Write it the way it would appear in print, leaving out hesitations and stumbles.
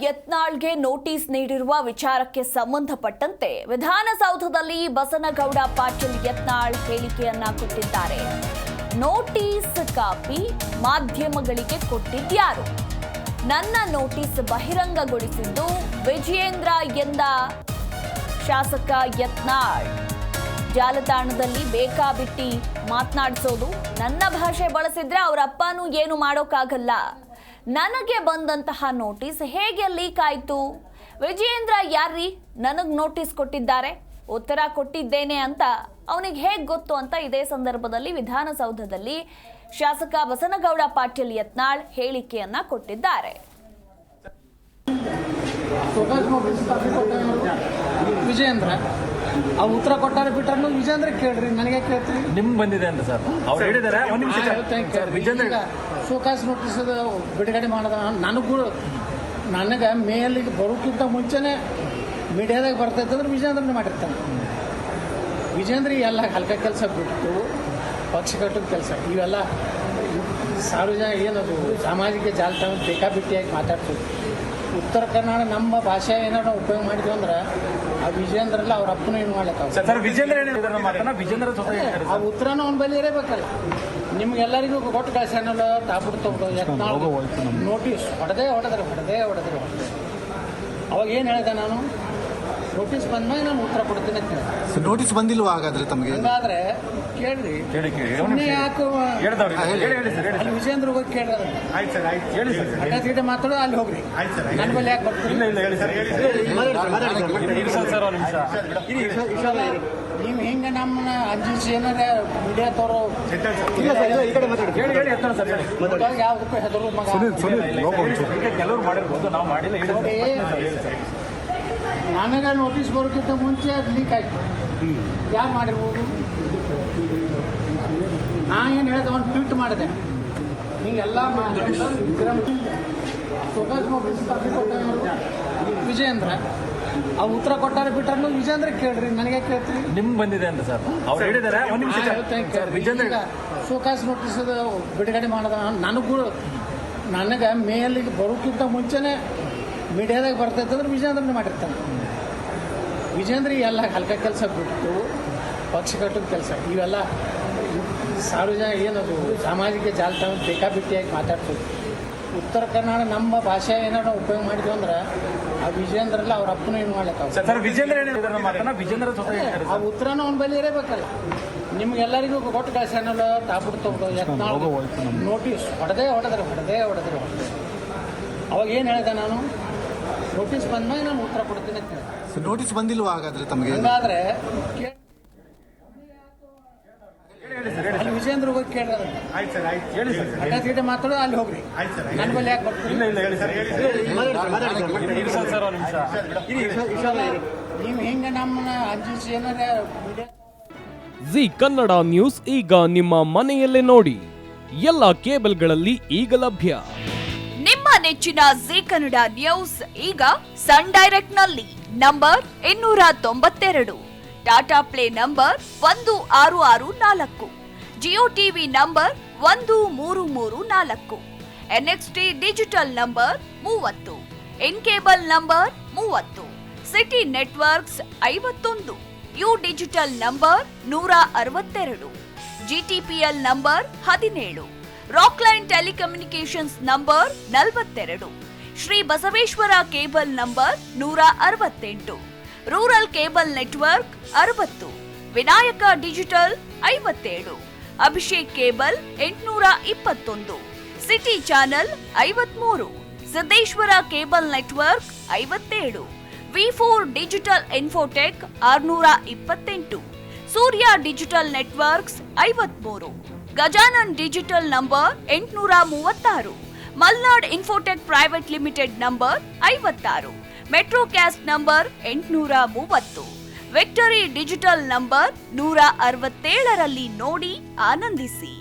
ಯತ್ನಾಳ್ಗೆ notice ನೀಡಿರುವ ವಿಚಾರಕ್ಕೆ ಸಂಬಂಧಪಟ್ಟಂತೆ ವಿಧಾನಸೌಧದಲ್ಲಿ ಬಸನಗೌಡ ಪಾಟೀಲ್ ಯತ್ನಾಳ್ ಹೇಳಿಕೆಯನ್ನ ಕೊಟ್ಟಿದ್ದಾರೆ. ನೋಟಿಸ್ ಕಾಪಿ ಮಾಧ್ಯಮಗಳಿಗೆ ಕೊಟ್ಟಿದ್ಯಾರು? ನನ್ನ ನೋಟಿಸ್ ಬಹಿರಂಗಗೊಳಿಸಿದ್ದು ವಿಜಯೇಂದ್ರ ಎಂದ ಶಾಸಕ ಯತ್ನಾಳ್. ಜಾಲತಾಣದಲ್ಲಿ ಬೇಕಾಬಿಟ್ಟಿ ಮಾತನಾಡಿಸೋದು, ನನ್ನ ಭಾಷೆ ಬಳಸಿದ್ರೆ ಅವರ ಅಪ್ಪನೂ ಏನು ಮಾಡೋಕ್ಕಾಗಲ್ಲ. ನನಗೆ ಬಂದಂತಹ ನೋಟಿಸ್ ಹೇಗೆ ಲೀಕ್ ಆಯಿತು? ವಿಜಯೇಂದ್ರ ಯಾರ್ರೀ ನನಗೆ ನೋಟಿಸ್ ಕೊಟ್ಟಿದ್ದಾರೆ? ಉತ್ತರ ಕೊಟ್ಟಿದ್ದೇನೆ ಅಂತ ಅವನಿಗೆ ಹೇಗೆ ಗೊತ್ತು ಅಂತ ಇದೇ ಸಂದರ್ಭದಲ್ಲಿ ವಿಧಾನಸೌಧದಲ್ಲಿ ಶಾಸಕ ಬಸನಗೌಡ ಪಾಟೀಲ್ ಯತ್ನಾಳ್ ಹೇಳಿಕೆಯನ್ನ ಕೊಟ್ಟಿದ್ದಾರೆ. ವಿಜಯೇಂದ್ರ ಆ ಉತ್ತರ ಕೊಟ್ಟಾರೆ ಬಿಟ್ಟರು ವಿಜಯೇಂದ್ರ ಕೇಳ್ರಿ, ನನಗೆ ಕೇಳ್ತೀರಿ? ನಿಮ್ಗೆ ಬಂದಿದೆ ಅಂತ ಸರ್ ಅವ್ರು ಹೇಳಿದ್ದಾರೆ. ವಿಜಯೇಂದ್ರ ಶೋಕಾಸ್ ನೋಟಿಸ್ ಬಿಡುಗಡೆ ಮಾಡೋದ ನನಗೆ ಮೇಲಿಗೆ ಬರೋಕ್ಕಿಂತ ಮುಂಚೆನೆ ಮೀಡಿಯಾದಾಗ ಬರ್ತೈತೆ ಅಂದ್ರೆ ವಿಜಯೇಂದ್ರನೇ ಮಾಡಿರ್ತಾನೆ. ವಿಜಯೇಂದ್ರ ಎಲ್ಲ ಹಲ್ಕ ಕೆಲಸ ಬಿಟ್ಟು ಪಕ್ಷ ಕಟ್ಟದ ಕೆಲಸ ಇವೆಲ್ಲ ಸಾರ್ವಜನಿಕ ಏನದು ಸಾಮಾಜಿಕ ಜಾಲತಾಣ ಬೇಕಾಬಿಟ್ಟಿಯಾಗಿ ಮಾತಾಡ್ತೀವಿ. ಉತ್ತರ ಕನ್ನಡ ನಮ್ಮ ಭಾಷೆ ಏನಾರು ಉಪಯೋಗ ಮಾಡಿದ್ವಿ ಅಂದ್ರೆ ಆ ವಿಜಯೇಂದ್ರಲ್ಲ ಅವ್ರ ಅಪ್ಪನ ಏನು ಮಾಡ್ಲಿಕ್ಕೆ ಆ ಉತ್ತರನ ಅವ್ನ ಬಳಿ ಇರಬೇಕಲ್ಲ. ನಿಮ್ಗೆಲ್ಲರಿಗೂ ಕೊಟ್ಟು ಕಳ್ಸಲ್ಲ ತಾಬಿಟ್ಟು ತಗೊಂಡು ನೋಟಿಸ್ ಹೊಡೆದೇ ಅವಾಗ ಏನು ಹೇಳಿದೆ ನಾನು? ನೋಟಿಸ್ ಬಂದ್ಮೇಲೆ ನಾನು ಉತ್ತರ ಕೊಡ್ತೀನಿ ಅಂತ ಹೇಳಿ. ನೋಟಿಸ್ ಬಂದಿಲ್ವಾ ಹಾಗಾದ್ರೆ ತಮಗೆ? ಹಂಗಾದ್ರೆ ಕೇಳ್ರಿ, ಯಾಕೆ ವಿಜಯೇಂದ್ರ ಹೋಗಿ ಕೇಳಿದ್ರೆ ಮಾತಾಡೋ ಅಲ್ಲಿ ಹೋಗ್ರಿ, ನನ್ನ ಮೇಲೆ ಯಾಕೆ ಬರ್ತೀರಿ? ನೀವು ಹಿಂಗೆ ನಮ್ಮನ್ನ ಅಂಜಿಸಿ ಏನಾರ ಮೀಡಿಯಾ ತೋರೋ ಯಾವ್ದಕ್ಕೂ ಹೆದರು ಮಗ ನೋಡಿ. ನನಗೆ ನೋಟಿಸ್ ಬರೋಕ್ಕಿಂತ ಮುಂಚೆ ಅದು ಲೀಕ್ ಆಯ್ತು. ಯಾರು ಮಾಡಿರ್ಬೋದು? ನಾ ಏನು ಹೇಳಿದೆ, ಒಂದು ಟ್ವೀಟ್ ಮಾಡಿದೆ, ಹಿಂಗೆಲ್ಲ ವಿಜಯೇಂದ್ರ ಆ ಉತ್ತರ ಕೊಟ್ಟಾರೆ ಬಿಟ್ಟರು ವಿಜಯೇಂದ್ರ ಕೇಳ್ರಿ, ನನಗೆ ಕೇಳ್ತೀರಿ? ನಿಮ್ಗೆ ಬಂದಿದೆ ಅಂತ ಸರ್ ಅವ್ರು ಹೇಳಿದ್ದಾರೆ. ಶೋಕಾಸ್ ನೋಟಿಸ್ ಬಿಡುಗಡೆ ಮಾಡೋದ ನನಗೆ ಮೇಲಿಗೆ ಬರೋಕ್ಕಿಂತ ಮುಂಚೆನೆ ಮೀಡಿಯಾದಾಗ ಬರ್ತೈತೆ ಅಂದ್ರೆ ವಿಜಯೇಂದ್ರನೇ ಮಾಡಿರ್ತಾನೆ. ವಿಜಯೇಂದ್ರ ಎಲ್ಲ ಹಲ್ಕ ಕೆಲಸ ಬಿಟ್ಟು ಪಕ್ಷ ಕಟ್ಟದ ಕೆಲಸ ಇವೆಲ್ಲ ಸಾರ್ವಜನಿಕ ಏನದು ಸಾಮಾಜಿಕ ಜಾಲತಾಣ ಬೇಕಾಬಿಟ್ಟಿಯಾಗಿ ಮಾತಾಡ್ತೀವಿ. ಉತ್ತರ ಕನ್ನಡ ನಮ್ಮ ಭಾಷೆ ಏನಾರು ಉಪಯೋಗ ಮಾಡಿದ್ವಿ ಅಂದ್ರೆ ಆ ವಿಜಯೇಂದ್ರಲ್ಲ ಅವ್ರ ಅಪ್ಪನ ಏನು ಮಾಡ್ಲಿಕ್ಕೆ ಆ ಉತ್ತರನ ಅವ್ನ ಬಳಿ ಇರಬೇಕಲ್ಲ. ನಿಮ್ಗೆಲ್ಲರಿಗೂ ಕೊಟ್ಟು ಕಳ್ಸಲ್ಲ ತಾಬಿಟ್ಟು ತಗೊಂಡು ನೋಟಿಸ್ ಹೊಡೆದೇ ಅವಾಗ ಏನು ಹೇಳಿದೆ ನಾನು? ನೋಟಿಸ್ ಬಂದ್ಮೇಲೆ ನಾನು ಉತ್ತರ ಕೊಡ್ತೀನಿ ಅಂತ ಹೇಳಿ. ನೋಟಿಸ್ ಬಂದಿಲ್ವಾ ಹಾಗಾದ್ರೆ ತಮಗೆ? ಹಂಗಾದ್ರೆ ವಿಜಯೇಂದ್ರ ಹೋಗಿ ಕೇಳಿದ್ರೆ ಮಾತಾಡೋ ಅಲ್ಲಿ ಹೋಗ್ರಿ, ನನ್ನ ಮೇಲೆ ಯಾಕೆ ಬರ್ತೀರಿ? ನೀವು ಹಿಂಗೆ ನಮ್ಮನ್ನ ಅಂಜಿಸಿ ಏನಾರ ಜಿ ಕನ್ನಡ ನ್ಯೂಸ್ ಈಗ ನಿಮ್ಮ ಮನೆಯಲ್ಲೇ ನೋಡಿ. ಎಲ್ಲ ಕೇಬಲ್ಗಳಲ್ಲಿ ಈಗ ಲಭ್ಯ. ನಿಮ್ಮ ನೆಚ್ಚಿನ ಜಿ ಕನ್ನಡ ನ್ಯೂಸ್ ಈಗ ಸನ್ ಡೈರೆಕ್ಟ್ ನಲ್ಲಿ number 292, Tata play number 1664, Jio TV number 1334, NXT digital number 30, in cable number 30, city networks 51, U digital number 162, GTPL number 17, Rockline telecommunications number 42, Shri Basaveshwara cable number 168, rural cable network 60, Vinayaka digital 57, Abhishek cable 821, city channel 53, Siddeshwara cable network 57, V4 digital Infotech 628, Surya digital networks 53, Gajanan digital number 836, Malnad infotech private limited number 56, Metrocast number 830, Victory digital number 167ರಲ್ಲಿ ನೋಡಿ ಆನಂದಿಸಿ.